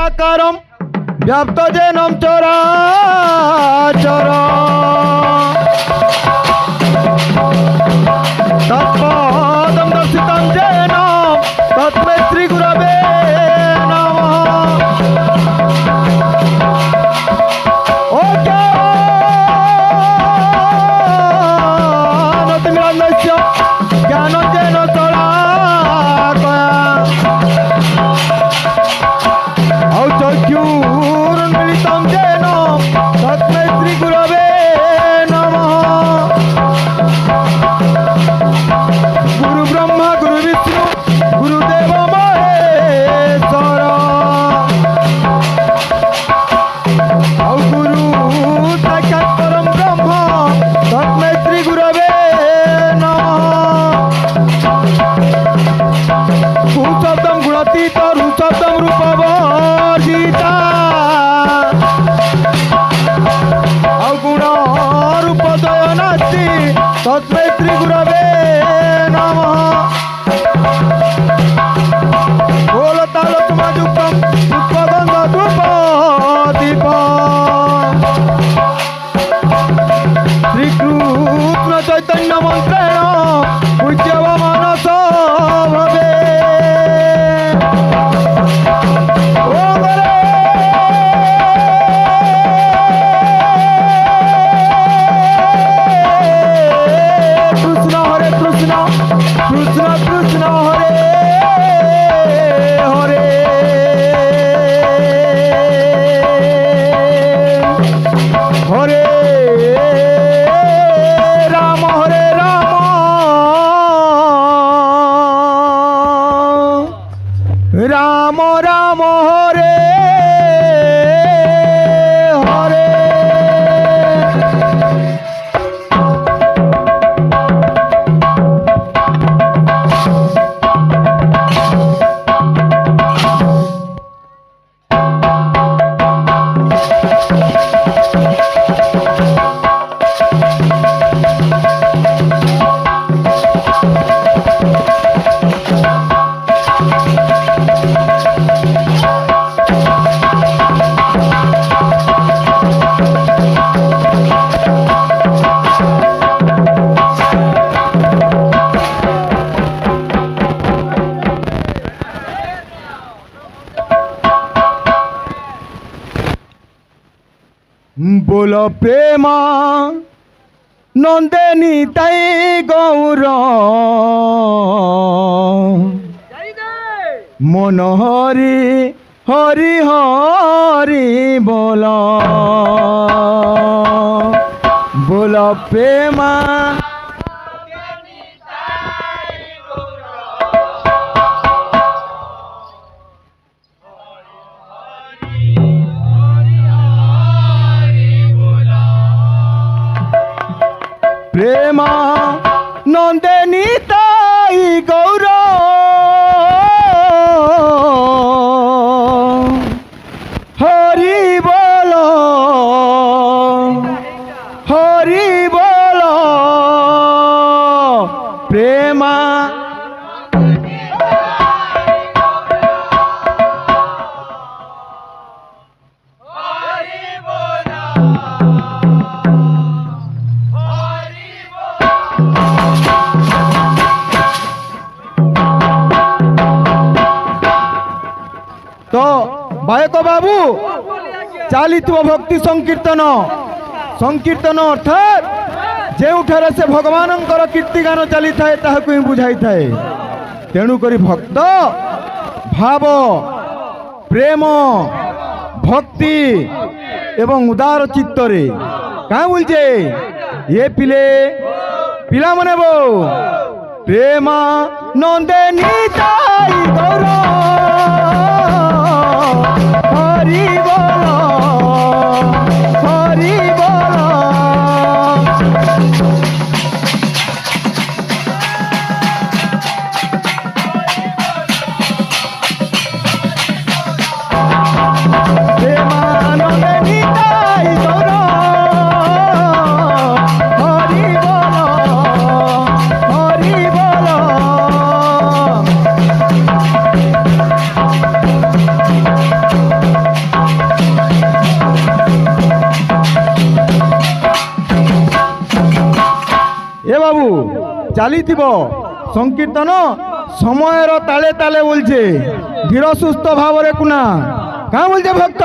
निराकारं व्याप्तजेनं चराचर तत्पदं दर्शितं येन तस्मै श्रीगुरवे तस्मै श्रीगुरवे नमः। बोलतालसमायुक्तं पुष्पगन्धधूपदीपम् श्रीकृष्ण चैतन्य मन्त्रेण पूज्यमानस भवे। कृष्ण कृष्ण हरे हरे हरे राम राम राम हरे हरे। बोल प्रेमा नंदिनी ताई गौर मन हरि हरि हरि बोल बोल प्रेमा प्रेमा नंदिनी ताई गौर हरि बोल प्रेमा तो बायक बाबू चली भक्ति संकीर्तन संकीर्तन अर्थात जो से भगवान कीर्तिगान चली थाए ताहाकु ही बुझाई थाए। तेणुक भक्त भाव प्रेम भक्ति एवं उदार चित्तरे क्या बोलचे ये पिले पिला मने बो प्रेमा नंदिनी ताई गौर हरि बोल हरि बोल प्रेमानंदिनी ताई गौर हरि बोल हरि बोल। এ বাবু চালিথিব সংকীর্তন সময়ের তালে তালে বলছে ধীর সুস্থ ভাবরে কুনা কাঁ বলছে ভক্ত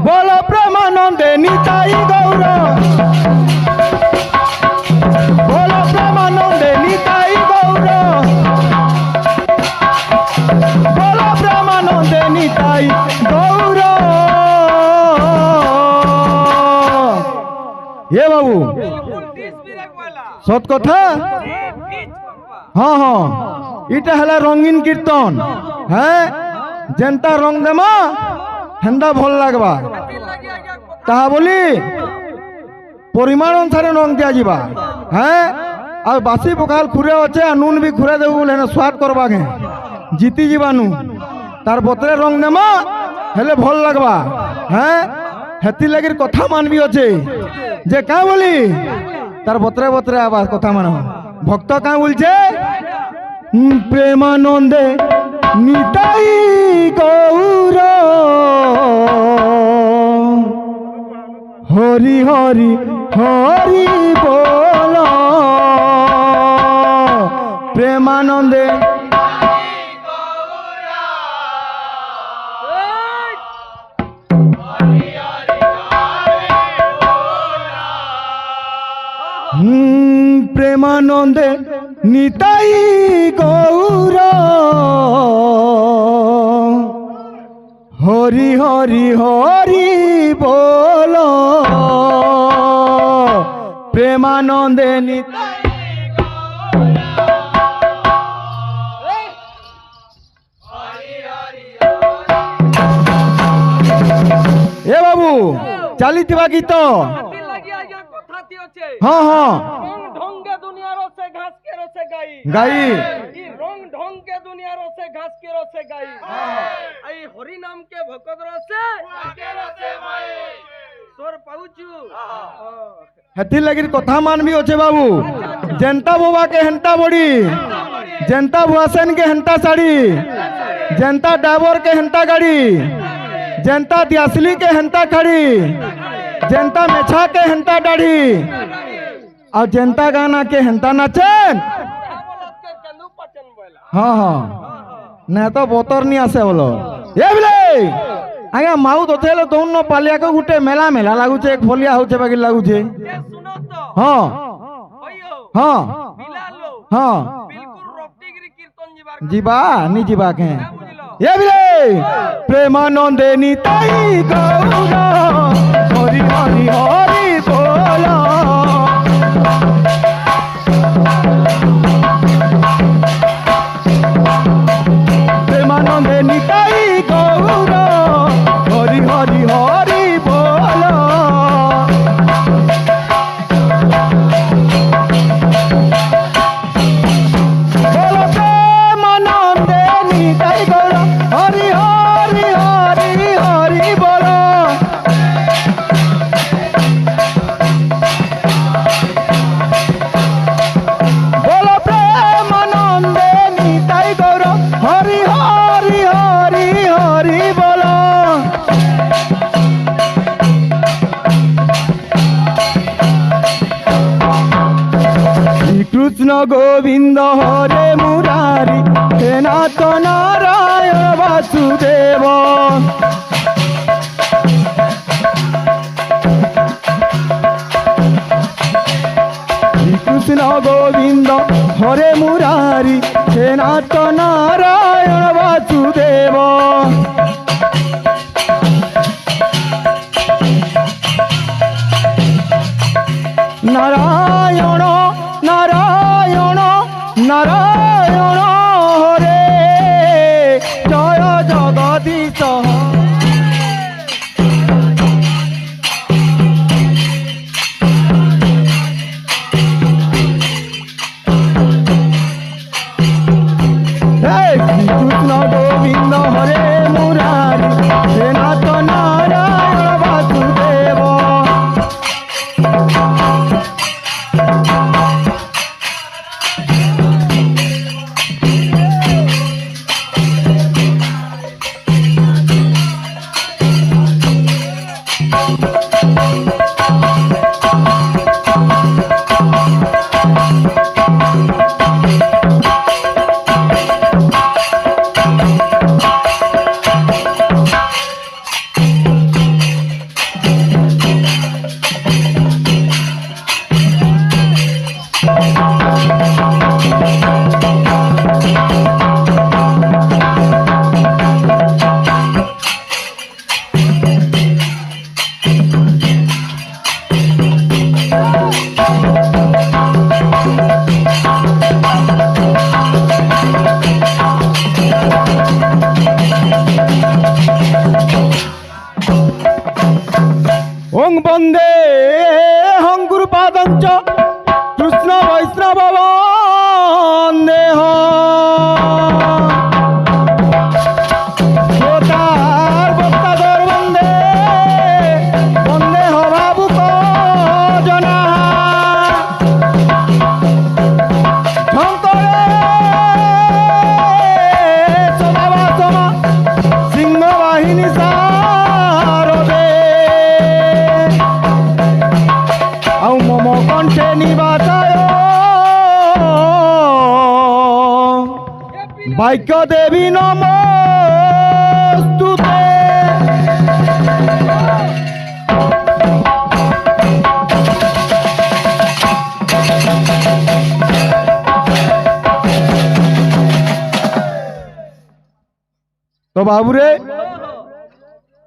বল প্রেমানন্দে নিতাই গৌর বল প্রেমানন্দে নিতাই গৌর বল প্রেমানন্দে নিতাই গৌর এ বাবু সত কথা হ্যাঁ হ্যাঁ এটা হলা রঙিন কীর্তন হ্যাঁ যেনটা রং দেমা হেন্দা ভাল লাগবা তাহা বলি পরিমাণ অনুসারে রং দিয়া যা হ্যাঁ আর বাসি পকাল খুঁড়ে অছে আর নুন বি খুঁড়ে দেবু বলে স্বাদ করবা গে জিতি যাবানু তার বতরে রং দেমা হেলে ভাল লাগবা হ্যাঁ হেতি লাগির কথা মানবি অছে যে কা বলি তার বতরে বতরে আবার কথা মান ভক্ত কা বলছে প্রেমানন্দে নিতাই গৌর হরি হরি হরি বল প্রেমানন্দে প্রেমানন্দে নিতাই গৌর হরি হরি হরি বল প্রেমানন্দে নিতাই এ বাবু চালিথিবা গীত हाँ हाँ ढंग के दुनिया रो से घास के रो से गाई गाई रंग ढंग के दुनिया रो से घास के रो से गाई आई हरि नाम के भगत रो से माई तोर पाउचू हेती लगिर कथा मानबी होचे बाबू जनता बोबा के हंता बड़ी जनता भुआसेन के हंता साड़ी जनता डाबर के हंता गाड़ी जनता दियासली के हंता खड़ी जनता मेछा के हंता दाढ़ी और जनता गाना के हंता नाचन हाँ हाँ नहीं तो बोतर नहीं आसे बोलो ये बोले आगे माउथ होते दोनों पालिया को गुटे मेला मेला लागू छे एक फोलिया होचे बाकी लागू छे हाँ हाँ हाँ जीवा नहीं जीवा के ये बोले प्रेमानंदे निताई गौर हरि हरि हरि बोला प्रेमानंदे निताई गौर हरि हरि हरि बोला बोलो प्रेमानंदे निताई गौर हरि हरि हरि हरि बोला हरि हरि हरि हरि बोलो श्री कृष्ण गोविंद हरे मुरारी हे नाथ नारायण वासुदेव श्री कृष्ण गोविंद हरे मुरारी हे नाथ नारायण वासुदेव नारायण नारायण नारायण हरे जय जगदीश कृष्ण गोविंद हरे मुरारी हे नाथ नारायण वासुदेव বৈষ্ণব বন্দেহ শ্রোতার বক্তাদর বন্দে বন্দেহ ভাবুক জনা শঙ্করে সমাবাসম সিংহ বাহিনী সারদে আউ মম কণ্ঠে নিবাসায় বাক্য দেবী নমস্তুতে। তো বাবুরে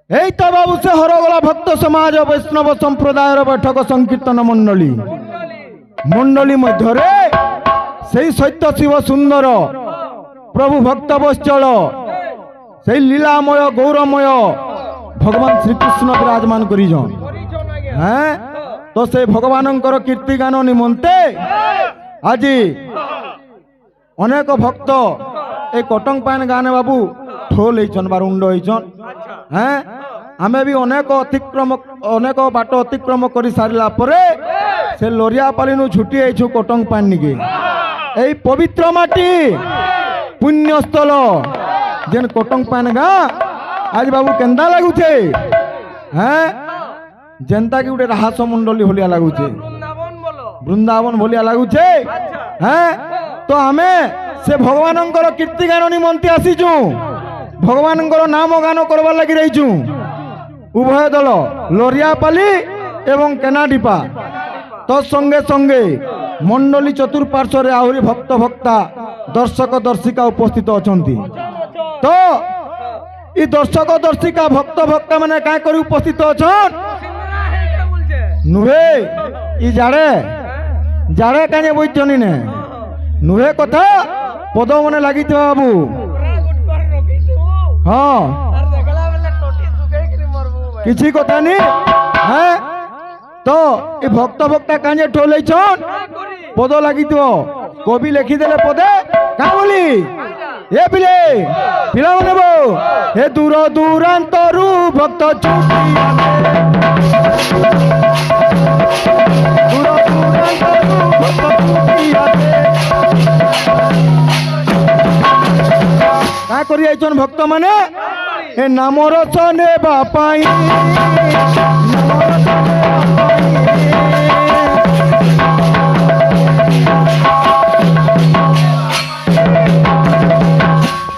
এই তো বাবু সে হরগলা ভক্ত সমাজ বৈষ্ণব সম্প্রদায়ের বৈঠক সংকীর্তন মণ্ডলী মণ্ডলী মধ্যে সেই সত্য শিব সুন্দর প্রভু ভক্ত বৎসল সেই লীলাময় গৌরময় ভগবান শ্রীকৃষ্ণ বিরাজমান করিছন। হ্যাঁ তো সেই ভগবানଙ୍କର কীর্তি গান নিমন্তে আজি অনেক ভক্ত এই কটং পান গানে বাবু ঠোল হয়েছন বা রুণ্ড হয়েছন। হ্যাঁ আমি বি অনেক বাট অতিক্রম করে সারিলা পরে সে লরিয়াপালিনু ছুটি আইছু কটং পান নিকে এই পবিত্র মাটি পুণ্যস্থল যেন কটং পান গা আজ বাবু কেন্দা লাগুছে। হ্যাঁ যেনতা কি গোটে রাহাস মন্ডলী ভলিয়া লাগুছে বৃন্দাবন ভলিয়া লাগুছে। হ্যাঁ তো আমি সে ভগবানଙ୍କର কীর্তি গান নিমন্তে আসিছু ভগবানଙ୍କର নাম গান করবার লাগি রইছু উভয় দল লরিয়াপালি এবং কেনাডিপা তৎসঙ্গে সঙ্গে মন্ডলী চতুর্পার্শ্বরে আহুরি ভক্ত ভক্তা দর্শক দর্শিকা উপস্থিত অছন্তি। তো এই দর্শক দর্শিকা ভক্ত ভক্তা মানে কাঁ করে উপস্থিত অছন নুহে ই জাড়ে জাড়ে কানে বইছনি নে নুহে কথা পদ মনে লাগিথিবা বাবু। হ্যাঁ কিছু কথা নি। হ্যাঁ তো এই ভক্ত ভক্তা কাঁজে ঠোলেছন পদ লাগিথিব কবি লেখিদেলে পদে কাঁ বলি এ পিলে পিলা নেব হে দূর দূরান্তরু ভক্ত ছুটি দূর দূরান্তরু ভক্ত ছুটি কা করি আইছন ভক্ত মানে এ নামর চনে বাপাই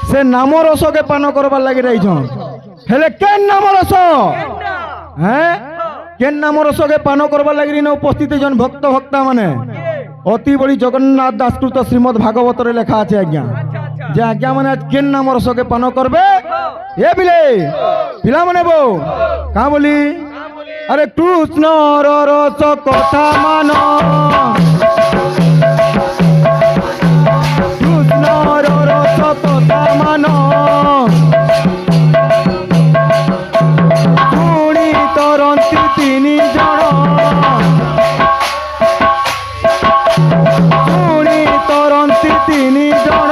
সে নাম রসকে পান করবার লাগি রইছন হেলে কেন নাম রস। হ্যাঁ কেন নাম রসকে পান করবার লাগি উপস্থিত জন ভক্ত ভক্তা মানে অতি বড়ি জগন্নাথ দাসকৃত শ্রীমদ ভাগবতরে লেখা আছে আজ্ঞা যে আজ্ঞা মানে আজ কেন নাম রসকে পান করবে এ বিলে পিলা মানে বউ কা বলি আরে কৃষ্ণ রস কথা মান কৃষ্ণ রস কথা মান শুনি তরন্তি তিনি জন শুনি তরন্তি তিনি জন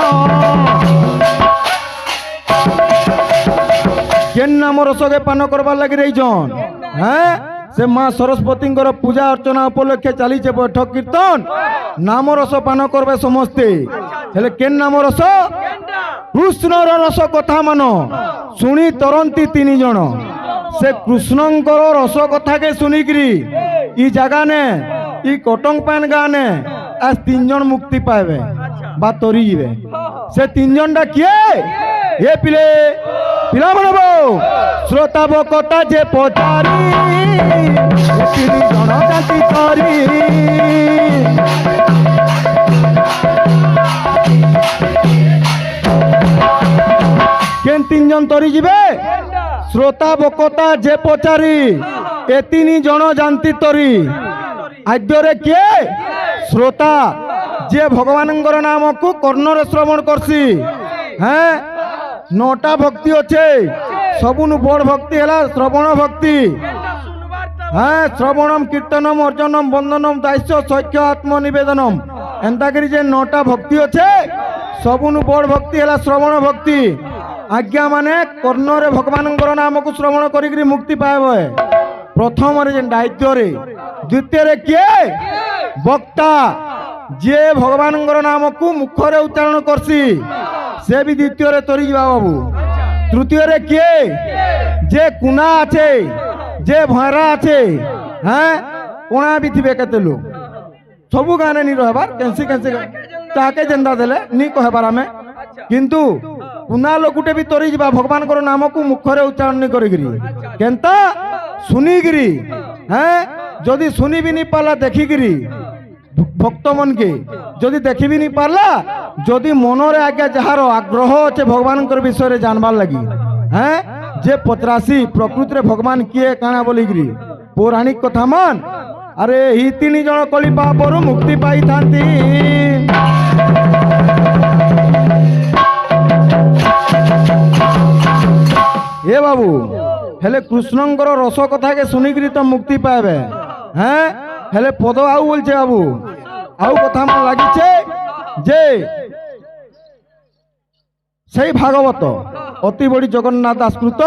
কেন নাম রসকে পান করবার লাগি রইছন। হ্যাঁ সে মা সরস্বতীঙ্কর পূজা অর্চনা উপলক্ষে চালিছে বৈঠক কীর্তন নাম রস পান করবে সমস্তে হেলে কেন নাম রস কৃষ্ণর রস কথা মান শুনি তরন্তি তিনি জন সে কৃষ্ণঙ্কর রস কথাকে শুনিকি ই জায়গা নে ই কটং পান গানে আজ তিনজন মুক্তি পাইবে বা তরি যাবে সে তিনজনটা কিয়ে এ পিলে পিলা মানে বউ শ্রোতাব কথা যে পচারি তিনি জনজাতি করি কেন তিনজন তরি যাবে শ্রোতা বকতা যে পচারি এ তিনি জনজাতি তরি আদ্যরে কে শ্রোতা যে ভগবানଙ୍କର নামକୁ কর্ণরে শ্রবণ করছি। হ্যাঁ নটা ভক্তি আছে সবুন বড় ভক্তি হলা শ্রবণ ভক্তি। হ্যাঁ শ্রবণম কীর্তনম অর্জনম বন্দনম দাস্য সখ্য আত্মনিবেদনম एंता करी जे 9टा भक्ति अच्छे सबुनु बड़ भक्ति है श्रवण भक्ति आज्ञा माने कर्ण रे भगवान नाम को श्रवण करी मुक्ति पाए प्रथम रे दायित्व रे द्वितीय रे किए वक्ता जे भगवान नाम को मुखरे उच्चारण करसी से भी द्वितीय रे तरी जा बाबू तृतीय रे किए जे कुना आछे जे भैरा आछे हैं कोना भी थिबे केते लोग सबु गाने नी रहबार कैंसी कैंसी ताके जेंदा देले नी कहबार हमें किंतु कुना लोग गुटे भी तरी जा भगवान नाम को मुखरे उच्चारण नहीं करिगिरी केंता सुनिगिरी हैं जदि सुनी भी नहीं पाला देखिगिरी भक्त मन के जदि देखी भी नहीं पारला जदि मनरे आज्ञा जहार आग्रह अच्छे भगवान विषय जानबार लगी हैं जे पचरासी प्रकृति रे भगवान किए काना बोलिगिरी पौराणिक कथा मन अरे ही 3 जन कली पापरु मुक्ति पाई थांती ए बाबू हेले कृष्णंकर रस कथा के सुनिगिरी तो मुक्ति पाएबे हैं हेले पद आउ बोलछे बाबू आउ कथा मन लागिछे जे सेई भागवत अति बड़ी जगन्नाथ दासकृत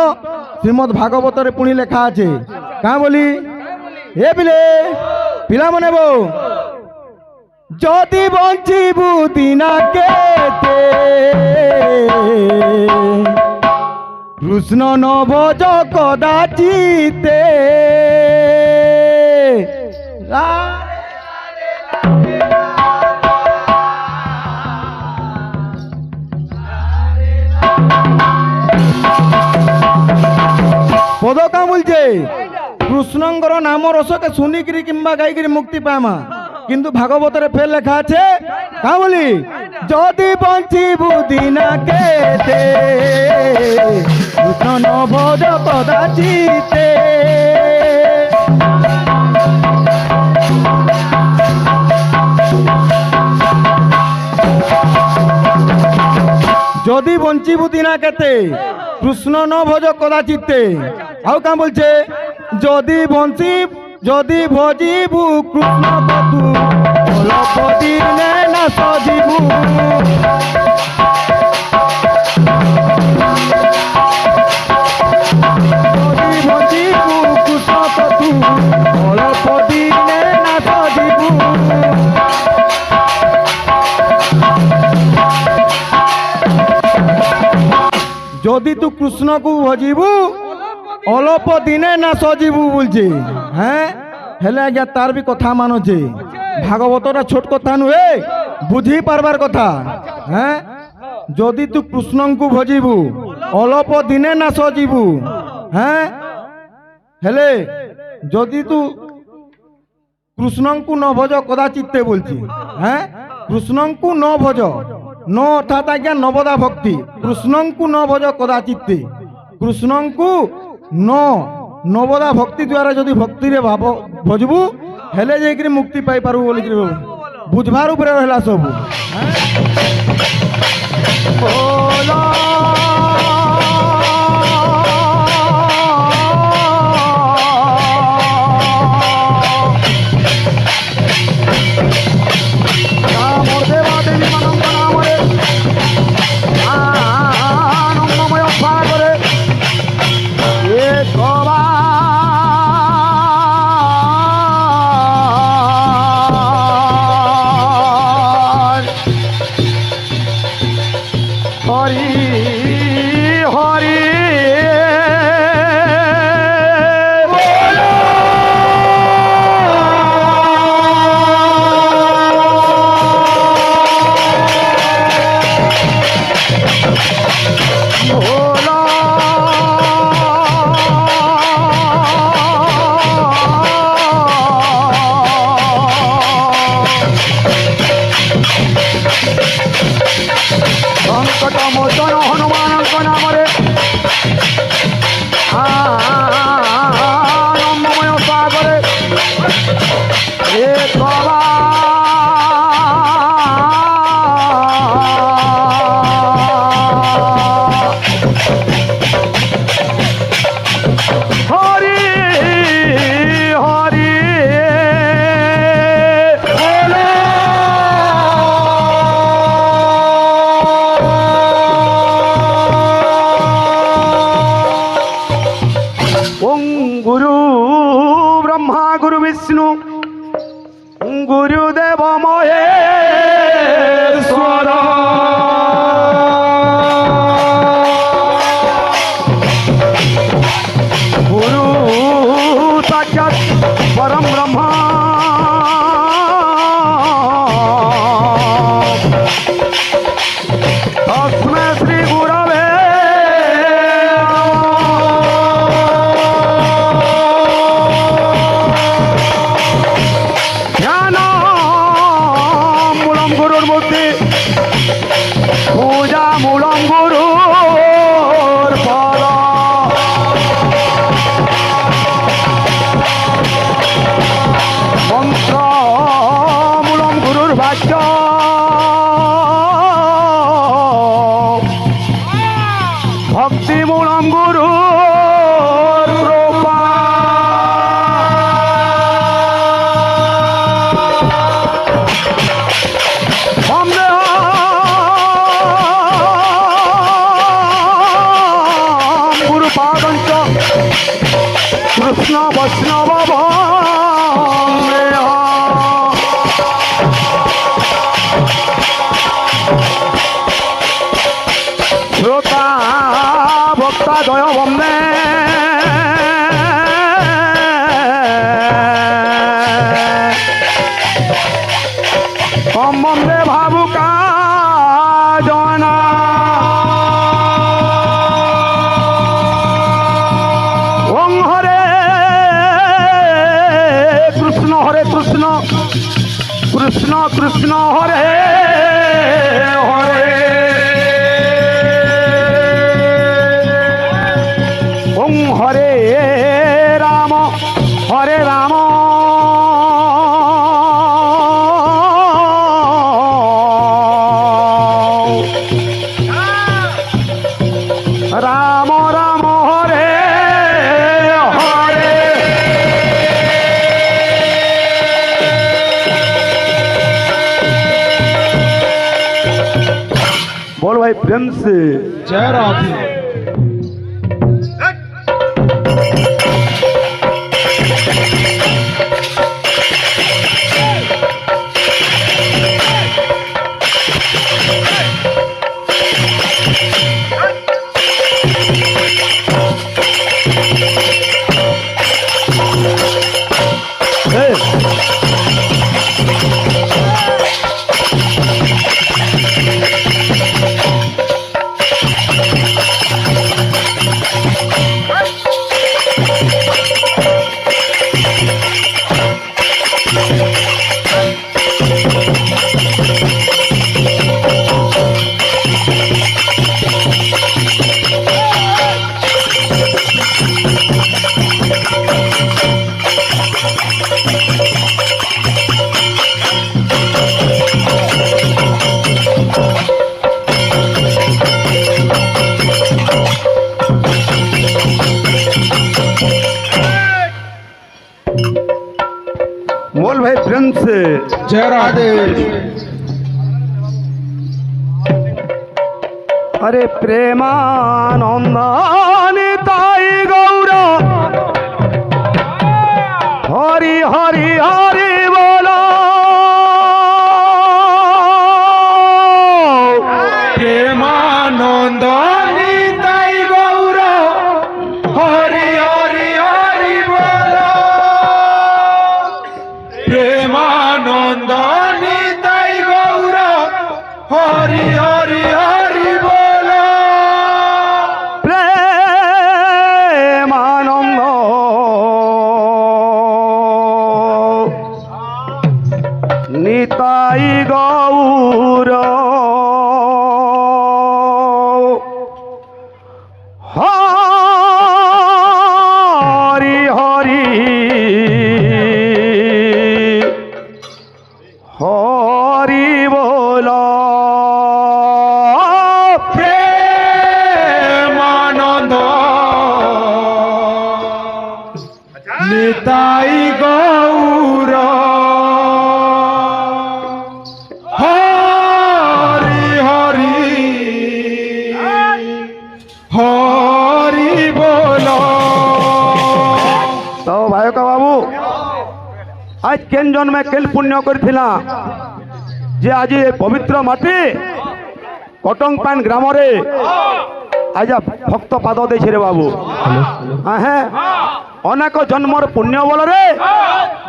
श्रीमद भागवत रे पुणी लेखा आछे का बोली ए बिले पिला मने बो जदि बंचिबु दिना केते कृष्ण न भज कदाचिते पद का बोलছে कृष्णंकर नाम रस के सुनिकी किंबा गायिकी मुक्ति पामा किंतु भागवत रे फेर लेखा আছে का बोली जदि बंचिबु दिना केते कृष्ण न भज कदाचिते जदि बंचिबु दिना केते कृष्ण न भज कदाचिते आउ का बोलছে जदि भजिबु कृष्ण कतु अल्प दिने न सजिबु जदि भजिबु कृष्ण कतु अल्प दिने न सजिबु जदि तू कृष्ण को भजिबु अल्प दिने ना सजीबु बोलছে हैं हेले आज्ञा तार भी कथा मानुचे भागवतरा छोट कथा नुहे बुझी पारबार कथा हैं जदि तू कृष्ण को भजिबु अल्प दिने ना सजीबु हैं हेले जदि तू कृष्ण को न भज कदाचिते बोलছি हैं कृष्ण को न भज न अर्थात आज्ञा नवदा भक्ति कृष्ण को न भज कदाचिते कृष्ण को न नवदा भक्ति द्वारा जदि भक्ति रे भाव भजबू हेले जेकरी मुक्ति पाई पारबू बोली बुझबार ऊपर रहला सब हरि গুরুর মূর্তি পূজা মূলম গুরুর পদ মন্ত্র মূলম গুরুর বাক্য ভক্তি মূলম গুরুর কৃপা গুরু পাদঞ্চ কৃষ্ণ বৈষ্ণব শ্রোতা ভক্তা জয় বন্দে সম্বন্ধে ভাবুকা জনা ওং হরে কৃষ্ণ কৃষ্ণ কৃষ্ণ হরে হরে ওং হরে রাম রাম রাম হরে হরে बोल भाई प्रेम से जय राधे। बोल भाई प्रेम से जय राधे। अरे प्रेमानंदानी ताई गौर हरि हरि हरि बोलो प्रेमानंदानी ताई गौर हरि हरि हरि बोलो प्रेमानंदानी ताई गौर हरि हरि हरि बोलो प्रेमानंद निताई गौर हरि हरि हरि बोलो प्रेमानंद निताई गौर हरि हरि हरि बोलो। तो भाई का बाबू आज केन जन्मे केल पुण्य करथिला जे आज ए पवित्र माटी कटंग पान ग्राम रे आज भक्त पाद देछे रे बाबू हाँ अनेक जन्मर पुण्य बल रे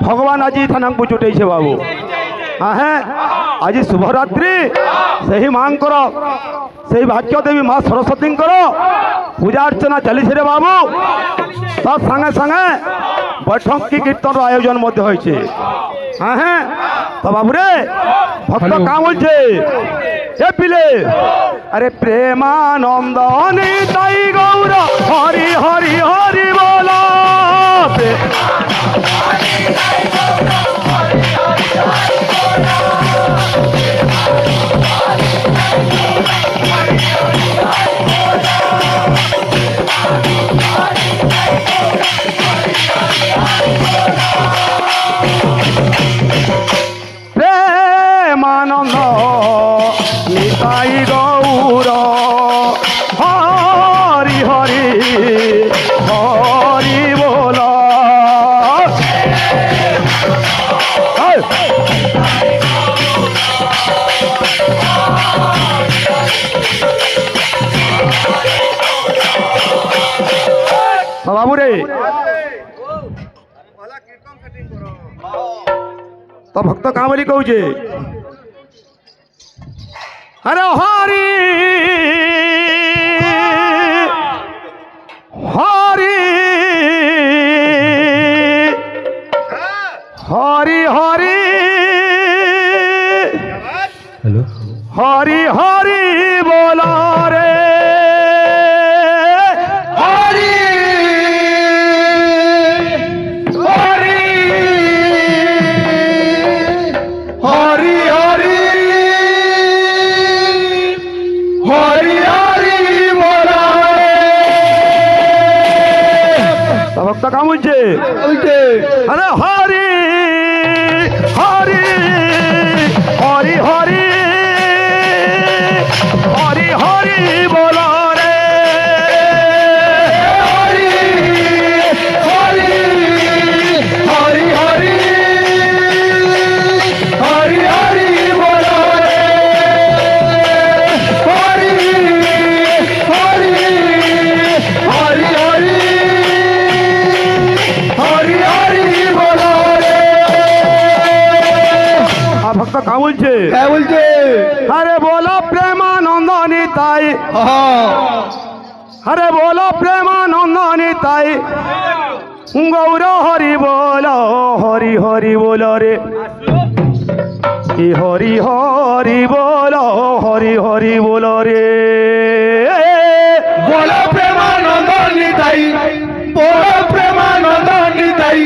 भगवान आज थाना को जुटेछे बाबू हाँ आज शुभरात्रि से ही मां से भाग्य देवी माँ सरस्वती पूजा अर्चना चली रे बाबू तब संगे संगे बैठक की कीर्तन आयोजन होइछे। হ্যাঁ হ্যাঁ তো বাবু রে ভক্ত কা বলছে এ পিলে আরে প্রেমানন্দ নিতাই গৌর হরি হরি হরি বলা প্রেমানন্দ নিতাই গৌর হরি হরি হরি বল বাবু রে তো ভক্ত কা বলি কହୁছে আরে হরি হরি হরি হরি হরি হরি বল রে হরি হরি হরি হরি হরি হরি বল ভক্ত কাম হচ্ছে আরে হরি হরি হরি হরি হরি হরি বল রে হরি হরি হরি হরি হরি হরি বল রে হরি হরি হরি হরি হরি হরি বল রে ভক্ত কা বলছে আরে বলো প্রেমানন্দ নিতাই আরে বলো প্রেমানন্দ নিতাই গৌর হরি বল হরি হরি বল রে এ হরি হরি বল হরি হরি বল রে বলো প্রেমানন্দ নিতাই বলো প্রেমানন্দ নিতাই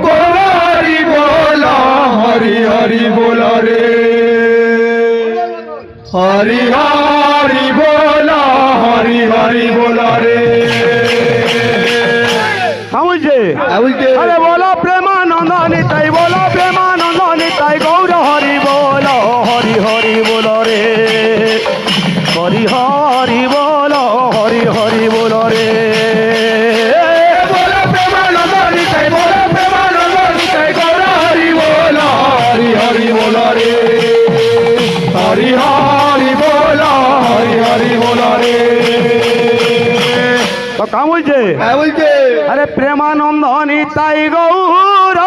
গৌর হরি বল হরি হরি বল রে হরি হরি বল হরি হরি বল রে বলছে আরে বলো প্রেমানন্দ নিতাই বলো প্রেমানন্দ নিতাই গৌর হরি বল হরি হরি বল রে হরি হরি বল হরি হরি বল রে বলো প্রেমানন্দ নিতাই বলো প্রেমানন্দ নিতাই গৌর হরি বল হরি হরি বল রে হরি হরি বল হরি হরি বল রে তো কাম বলছে আরে প্রেমানন্দ নিতাই গৌর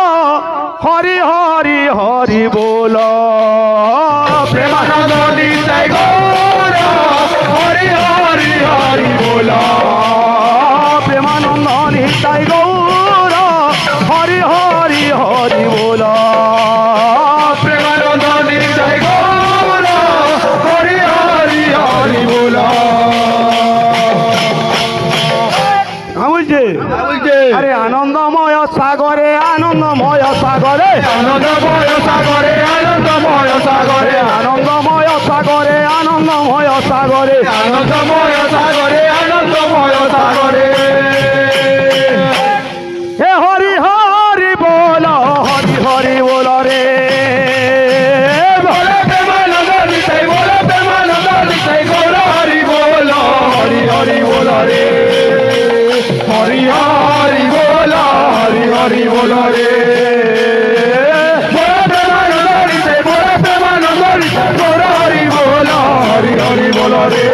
হরি হরি হরি বল প্রেমানন্দ নিতাই গৌর হরি হরি হরি বল প্রেমানন্দ নিতাই গৌর হরি হরি হরি বল প্রেমানন্দ নিতাই গৌর হরি হরি হরি বল আরে আনন্দময় সাগরে আনন্দময় সাগরে আনন্দময় সাগরে আনন্দময় সাগরে আনন্দময় সাগরে আনন্দময় সাগরে আনন্দময় সাগরে আনন্দময় সাগরে হে হরি হরি বল হরি হরি বল রে বল প্রেমানন্দ নিতাই বল প্রেমানন্দ নিতাই গৌর হরি বল হরি হরি বল রে হরি হরি বল হরি হরি বল রে বল প্রেমানন্দ নিতাই বল প্রেমানন্দ নিতাই গৌর হরি বল হরি হরি বল রে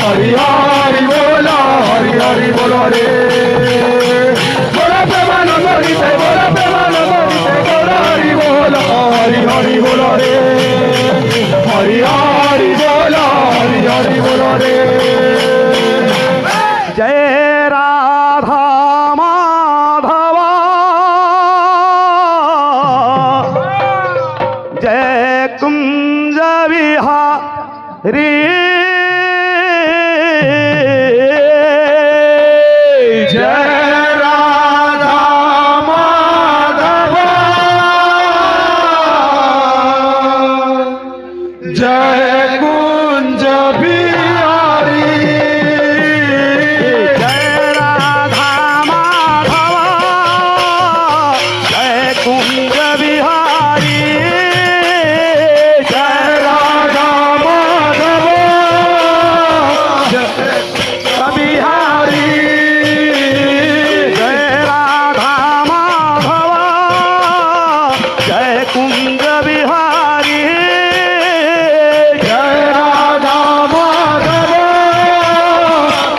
হরি হরি বিহারী জয় রাধা মাধব জয় কুঞ্জ বিহারী জয় রাধা মাধব জয় কুঞ্জ বিহারী জয় রাধা মাধব জয় বিহারী জয় রাধা মাধব জয় কুঞ্জ বিহারী জয় রাধা মাধব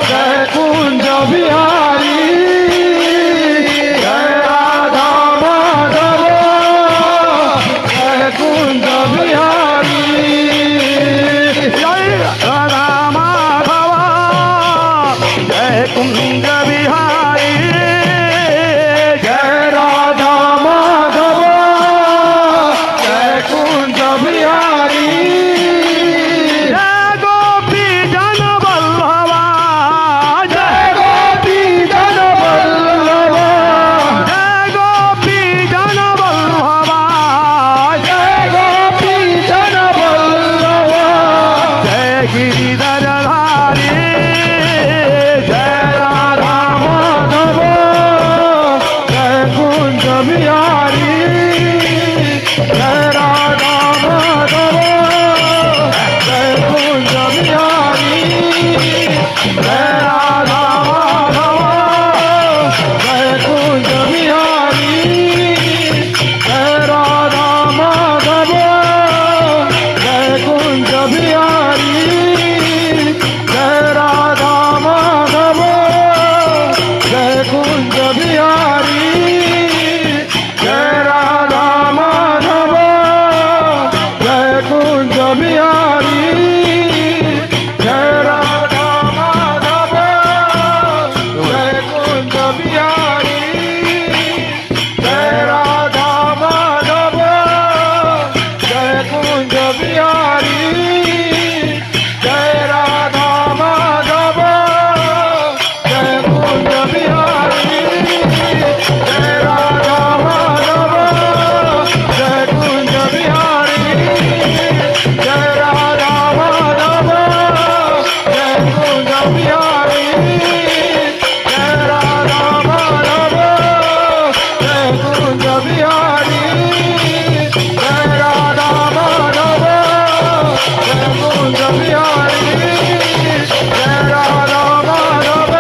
জয় কুঞ্জ বিহারী জয় রাধা মাধব জয় কুঞ্জ বিহারী জয় রাধা মাধব জয় কুঞ্জ বিহারী জয় রাধা মাধব জয় কুঞ্জ বিহারী জয় গোপী জন বল্লভা জয় গোপী জন বল্লভ জয় গোপী জন বল্লভা জয় গোপী জন বল্লভ জয় গিরিধর ধারী জয় রাধা মাধব জয় কুঞ্জ বিহারী জয় রাধা মাধব জয় কুঞ্জ বিহারী জয় রাধা মাধব জয় কুঞ্জ বিহারী জয় রাধা মাধব জয় কুঞ্জ বিহারী জয় রাধা মাধব জয় কুঞ্জ বিহারী জয় রাধা মাধব জয় কুঞ্জ বিহারী জয় রাধা মাধব জয় কুঞ্জ বিহারী জয় রাধা মাধব জয় কুঞ্জ বিহারী জয় রাধা মাধব জয় কুঞ্জ বিহারী জয় রাধা মাধব জয় কুঞ্জ বিহারী জয় রাধা মাধব জয় কুঞ্জ বিহারী জয় রাধা মাধব জয় কুঞ্জ বিহারী জয় রাধা মাধব জয় কুঞ্জ বিহারী জয় রাধা মাধব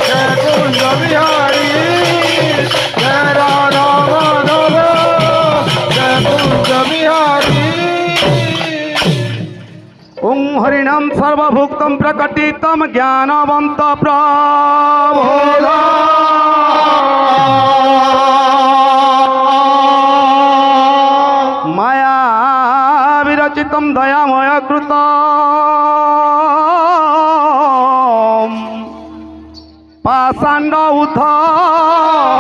জয় কুঞ্জ বিহারী জয় রাধা মাধব জয় কুঞ্জ বিহারী ওং হরিনাম সর্বভুক্তম প্রকটিতম জ্ঞানবন্ত প্রবোধ মায়া বিরচিতম দয়াময় কৃত পাষাণ্ড উদ্ধরিত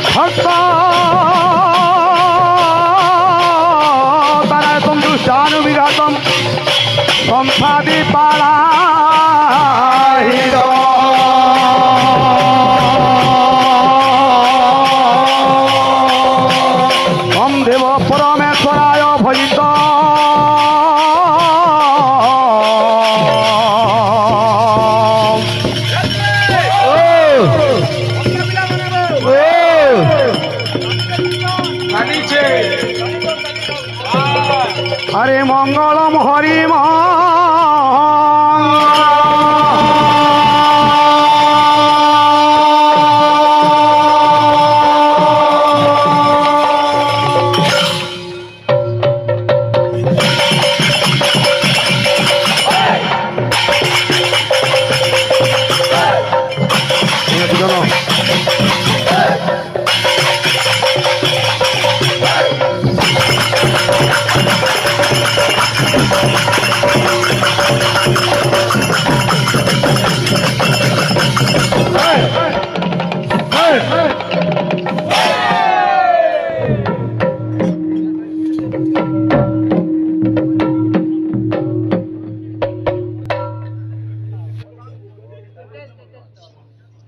ভক্ত তারাতম দুষ্টানুবিঘাতম সংসাদি পালাহিত ওম দেব পরমেশ্বরায় ভজিত হরে মঙ্গলম হরি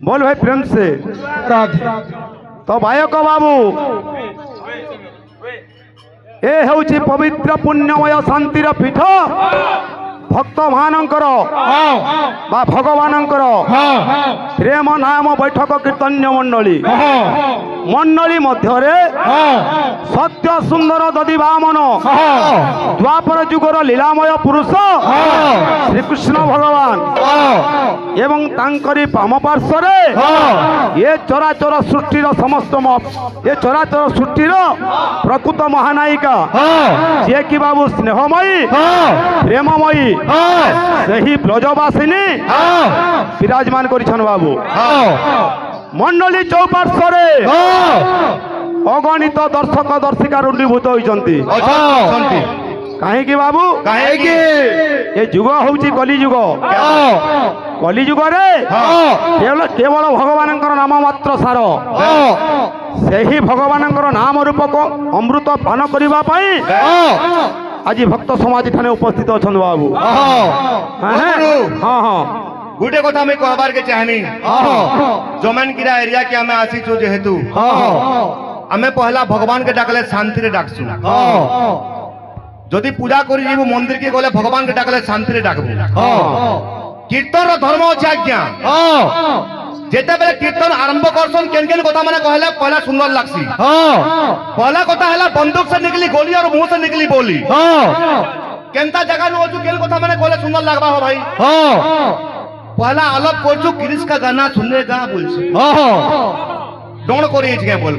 बोल भाई प्रेम से। तो भायक बाबू ए हेउची पवित्र पुण्यमय शांतिर पीठ भक्त मानकर बा भगवानंकर प्रेम नाम बैठक कीर्तन्य मंडली मंडली मध्य सत्य सुंदर ददि वामन द्वापर जुगर लीलामय पुरुष श्रीकृष्ण भगवान एवं तांकरी पाम पार्श्वरे ये चराचर सृष्टिर समस्त ये चराचर सृष्टिर प्रकृत महानायिका जे कि बाबू स्नेहमयी प्रेममयी सही ब्रजवासिनी विराजमान करिछन बाबू मंडली चौपार्श्वरे अगणित दर्शक दर्शिका रुंडीभूत होइछंती कहीं बाबू कहीं ये जुग हूँ कली जुग कली जुग केवल केवल भगवान नाम मात्र सार से ही भगवान नाम रूपक अमृत पान करने आज भक्त समाज ठाने उपस्थित अच्छा बाबू हाँ हाँ गोटे कथा मैं कहबार के चाहनी जमन किरा एरिया के आमे आसीचु जेहेतु आमे पहला भगवान के डाकले शांति रे डाकसु जदि पूजा करी जीवु मंदिर के गले भगवान के डाकले शांति रे डाकबु कीर्तन रो धर्म अछि आज्ञा जेते बेले कीर्तन आरंभ करसन केन केन कथा माने कहले पहला सुंदर लागसी पहला कथा हला बंदूक से निकली गोली और मुंह से निकली बोली केनता जगह नु होचु केन कथा माने कहले सुंदर लागबा हो भाई पहला अलग करछु गिरीश का गाना सुनने का बोलছি डोण करी छै बोल